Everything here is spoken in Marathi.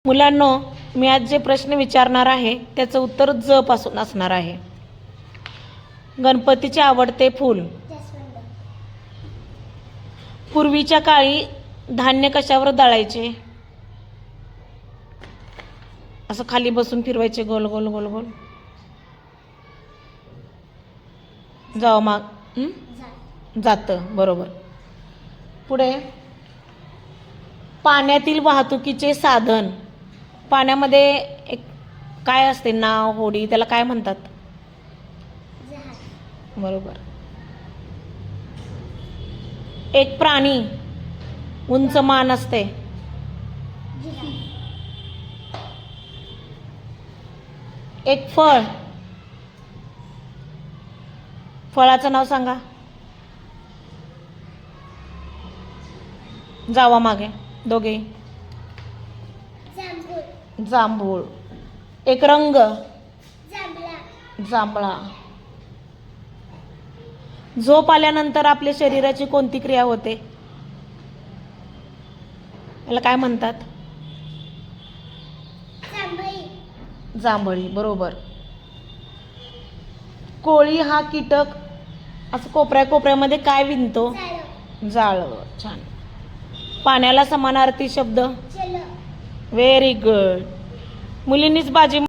मुलांनो, मी आज जे प्रश्न विचारणार आहे त्याचं उत्तर ज पासून असणार आहे. गणपतीचे आवडते फूल. पूर्वीच्या काळी धान्य कशावर दळायचे? असं खाली बसून फिरवायचे गोल गोल गोल गोल. जाव माग जातं, बरोबर. पुढे, पाण्यातील वाहतुकीचे साधन. पाण्यामध्ये एक काय असते, नाव, होडी, त्याला काय म्हणतात? बरोबर. एक प्राणी उंच मान असते. एक फळ, फळाचं नाव सांगा. जावा मागे दोघे. जांभूळ. एक रंग, जांभळा. झोप आल्यानंतर आपल्या शरीराची कोणती क्रिया होते? याला काय म्हणतात? जांभळी, बरोबर. कोळी हा कीटक असं कोपऱ्या कोपऱ्यामध्ये काय विणतो? जाळं. छान. पाण्याला समानार्थी शब्द? Very good. मुलींनीच बाजी